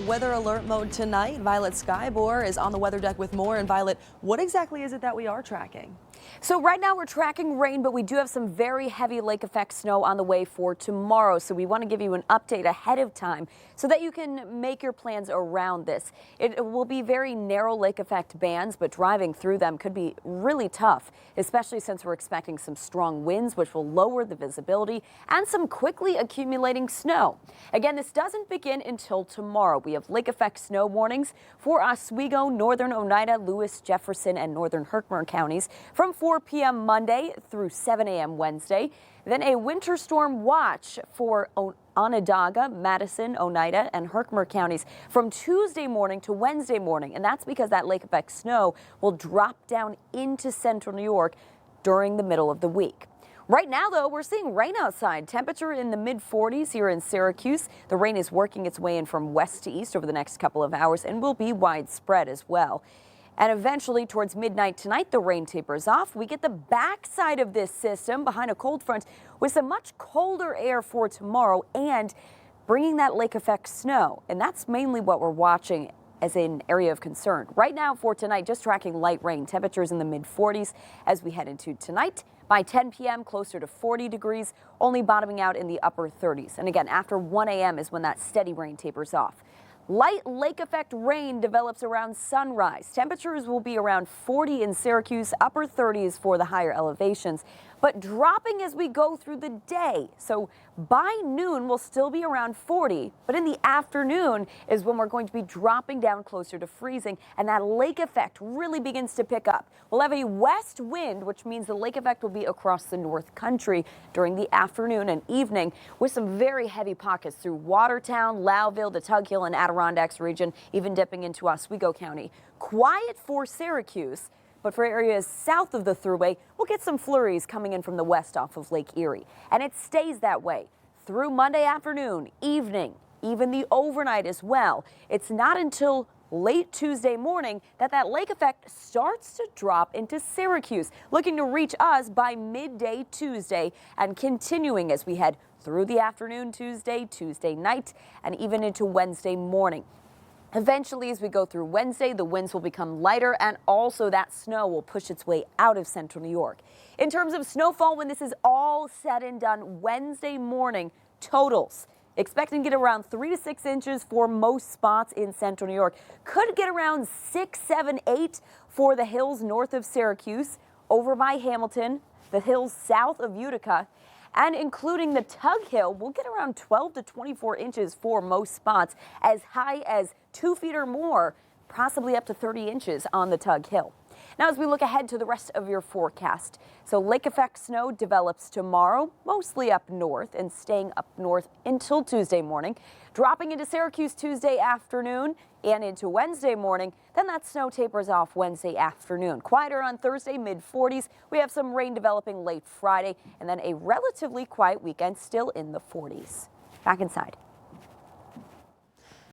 weather alert mode tonight. Violet Skybore is on the weather deck with more. And Violet, what exactly is it that we are tracking? So right now we're tracking rain, but we do have some very heavy lake effect snow on the way for tomorrow. So we want to give you an update ahead of time so that you can make your plans around this. It will be very narrow lake effect bands, but driving through them could be really tough, especially since we're expecting some strong winds, which will lower the visibility, and some quickly accumulating snow. Again, this doesn't begin until tomorrow. We have lake effect snow warnings for Oswego, northern Oneida, Lewis, Jefferson, and northern Herkimer counties from 4 p.m. Monday through 7 a.m. Wednesday. Then a winter storm watch for Onondaga, Madison, Oneida, and Herkimer counties from Tuesday morning to Wednesday morning. And that's because that lake effect snow will drop down into central New York during the middle of the week. Right now, though, we're seeing rain outside. Temperature in the mid-40s here in Syracuse. The rain is working its way in from west to east over the next couple of hours and will be widespread as well. And eventually, towards midnight tonight, the rain tapers off. We get the backside of this system behind a cold front with some much colder air for tomorrow and bringing that lake effect snow. And that's mainly what we're watching as an area of concern. Right now for tonight, just tracking light rain. Temperatures in the mid-40s as we head into tonight. By 10 p.m., closer to 40 degrees, only bottoming out in the upper 30s. And again, after 1 a.m. is when that steady rain tapers off. Light lake effect rain develops around sunrise. Temperatures will be around 40 in Syracuse, upper 30s for the higher elevations, but dropping as we go through the day. So by noon, we'll still be around 40, but in the afternoon is when we're going to be dropping down closer to freezing, and that lake effect really begins to pick up. We'll have a west wind, which means the lake effect will be across the North Country during the afternoon and evening, with some very heavy pockets through Watertown, Lowville, the Tug Hill, and Adirondacks region, even dipping into Oswego County. Quiet for Syracuse, but for areas south of the Thruway, we'll get some flurries coming in from the west off of Lake Erie. And it stays that way through Monday afternoon, evening, even the overnight as well. It's not until late Tuesday morning that lake effect starts to drop into Syracuse, looking to reach us by midday Tuesday and continuing as we head through the afternoon Tuesday, Tuesday night, and even into Wednesday morning. Eventually, as we go through Wednesday, the winds will become lighter and also that snow will push its way out of central New York. In terms of snowfall, when this is all said and done, Wednesday morning totals. Expecting to get around 3 to 6 inches for most spots in central New York. Could get around 6, 7, 8 for the hills north of Syracuse, over by Hamilton, the hills south of Utica, and including the Tug Hill, we'll get around 12 to 24 inches for most spots, as high as 2 feet or more, possibly up to 30 inches on the Tug Hill. Now, as we look ahead to the rest of your forecast, so lake effect snow develops tomorrow, mostly up north and staying up north until Tuesday morning, dropping into Syracuse Tuesday afternoon and into Wednesday morning. Then that snow tapers off Wednesday afternoon. Quieter on Thursday, mid-40s. We have some rain developing late Friday, and then a relatively quiet weekend still in the 40s. Back inside.